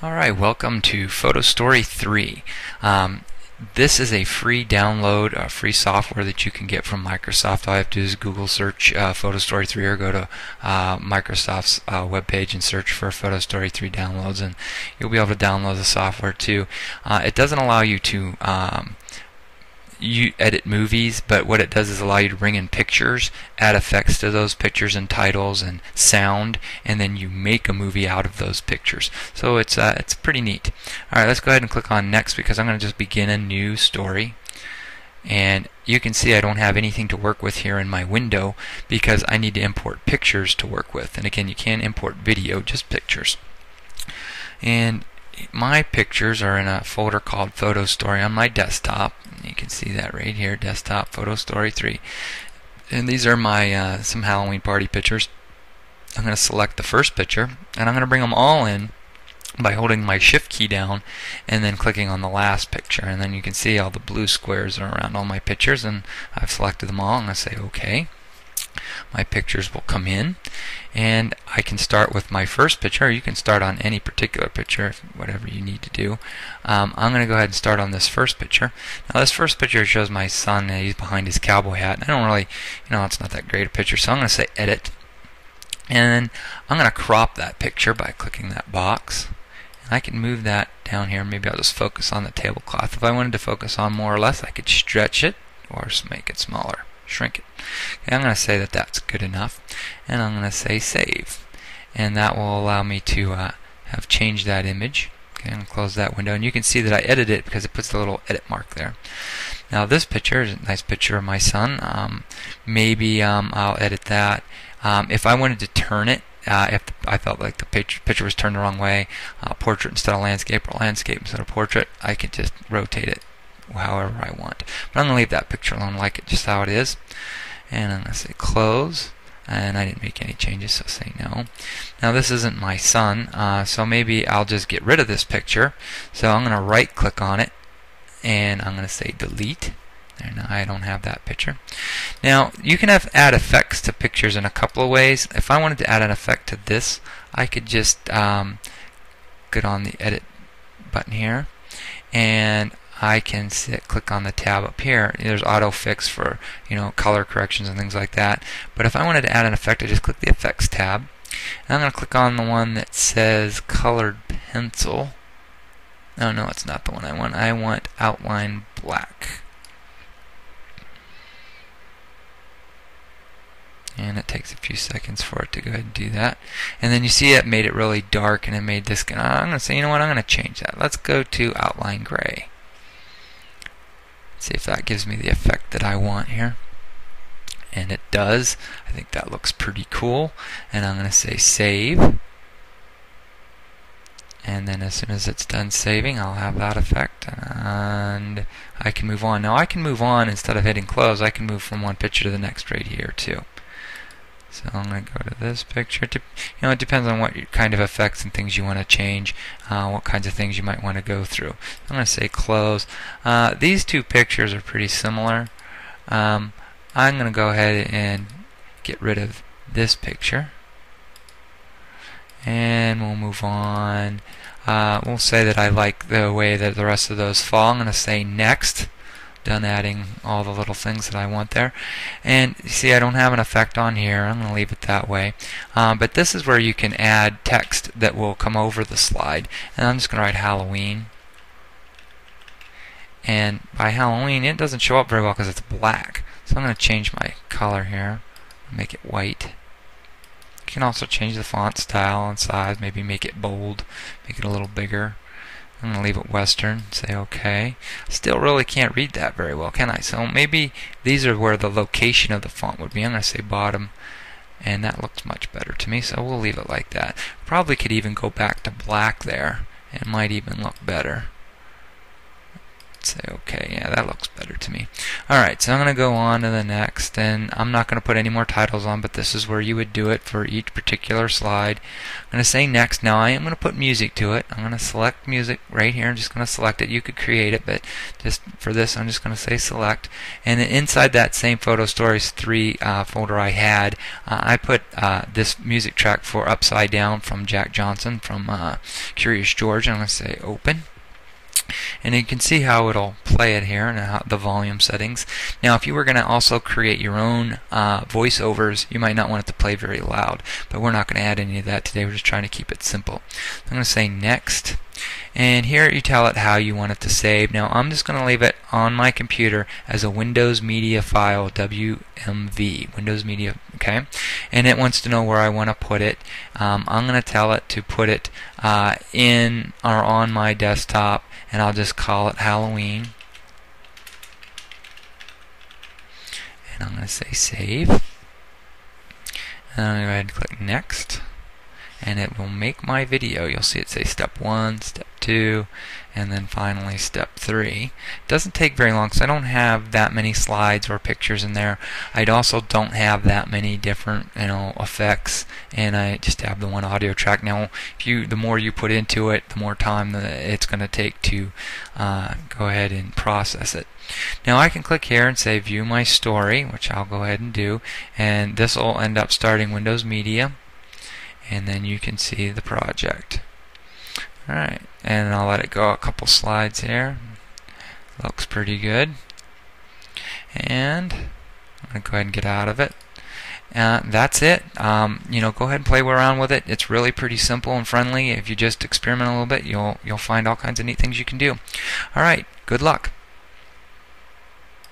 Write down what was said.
Alright, welcome to PhotoStory3. This is a free download, free software that you can get from Microsoft. All you have to do is Google search PhotoStory3 or go to Microsoft's webpage and search for PhotoStory3 downloads, and you'll be able to download the software too. It doesn't allow you to you edit movies, but what it does is allow you to bring in pictures, add effects to those pictures and titles and sound, and then you make a movie out of those pictures. So it's pretty neat. Alright, let's go ahead and click on next because I'm going to just begin a new story. And you can see I don't have anything to work with here in my window because I need to import pictures to work with. And again, you can't import video, just pictures. And my pictures are in a folder called PhotoStory on my desktop. You can see that right here, desktop PhotoStory3. And these are my some Halloween party pictures. I'm going to select the first picture and I'm going to bring them all in by holding my shift key down and then clicking on the last picture, and then you can see all the blue squares are around all my pictures, and I've selected them all. I'm going to say OK. My pictures will come in, and I can start with my first picture, or you can start on any particular picture, whatever you need to do. I'm going to go ahead and start on this first picture. Now this first picture shows my son, he's behind his cowboy hat. I don't really, it's not that great a picture, so I'm going to say edit, and then I'm going to crop that picture by clicking that box. And I can move that down here. Maybe I'll just focus on the tablecloth. If I wanted to focus on more or less, I could stretch it or make it smaller. Shrink it. Okay, I'm going to say that that's good enough, and I'm going to say save, and that will allow me to have changed that image. Okay, I'm going to close that window, and you can see that I edited it because it puts the little edit mark there. Now this picture is a nice picture of my son. Maybe I'll edit that. If I wanted to turn it, if I felt like the picture was turned the wrong way, portrait instead of landscape or landscape instead of portrait, I could just rotate it however I want. But I'm going to leave that picture alone, like it just how it is. And I'm going to say close. And I didn't make any changes, so say no. Now this isn't my son, so maybe I'll just get rid of this picture. So I'm going to right click on it, and I'm going to say delete. There, now I don't have that picture. Now you can add effects to pictures in a couple of ways. If I wanted to add an effect to this, I could just get on the edit button here, and I can click on the tab up here. There's auto fix for color corrections and things like that. But if I wanted to add an effect, I just click the effects tab, and I'm going to click on the one that says colored pencil. Oh no, it's not the one I want. I want outline black. And it takes a few seconds for it to go ahead and do that. And then you see it made it really dark, and it made this. I'm going to say, I'm going to change that. Let's go to outline gray. See if that gives me the effect that I want here. And it does. I think that looks pretty cool. And I'm going to say save. And then as soon as it's done saving, I'll have that effect. And I can move on. Now I can move on instead of hitting close. I can move from one picture to the next right here too. So I'm going to go to this picture. It depends on what kind of effects and things you want to change, what kinds of things you might want to go through. I'm going to say close. These two pictures are pretty similar. I'm going to go ahead and get rid of this picture. And we'll move on. We'll say that I like the way that the rest of those fall. I'm going to say next. Done adding all the little things that I want there. And you see I don't have an effect on here. I'm going to leave it that way. But this is where you can add text that will come over the slide. And I'm just going to write Halloween. And by Halloween, it doesn't show up very well because it's black. So I'm going to change my color here. Make it white. You can also change the font style and size. Maybe make it bold. Make it a little bigger. I'm going to leave it Western, say OK. Still really can't read that very well, can I? So maybe these are where the location of the font would be. I'm going to say bottom, and that looks much better to me, so we'll leave it like that. Probably could even go back to black there. It might even look better. let's say okay. Yeah, that looks better to me. Alright, so I'm going to go on to the next, and I'm not going to put any more titles on, but this is where you would do it for each particular slide. I'm going to say next. Now I am going to put music to it. I'm going to select music right here. I'm just going to select it. You could create it, but just for this I'm just going to say select. And inside that same PhotoStory3 folder I had, I put this music track for Upside Down from Jack Johnson from Curious George. I'm going to say open. And you can see how it'll play it here and the volume settings. Now if you were going to also create your own voiceovers, you might not want it to play very loud, but we're not going to add any of that today. We're just trying to keep it simple. I'm going to say next, and here you tell it how you want it to save. Now I'm just going to leave it on my computer as a Windows Media file, WMV, Windows Media, okay? And it wants to know where I want to put it. I'm going to tell it to put it in or on my desktop, and I'll just call it Halloween. And I'm going to say save. And I'm going to go ahead and click next. And it will make my video. You'll see it say step 1, step 2, and then finally step 3. It doesn't take very long because I don't have that many slides or pictures in there. I also don't have that many different effects, and I just have the one audio track. Now the more you put into it, the more time it's going to take to go ahead and process it. Now I can click here and say view my story, which I'll go ahead and do, and this will end up starting Windows Media, and then you can see the project. Alright, and I'll let it go a couple slides here. Looks pretty good. And I'm going to go ahead and get out of it. That's it. Go ahead and play around with it. It's really pretty simple and friendly. If you just experiment a little bit, you'll find all kinds of neat things you can do. Alright, good luck.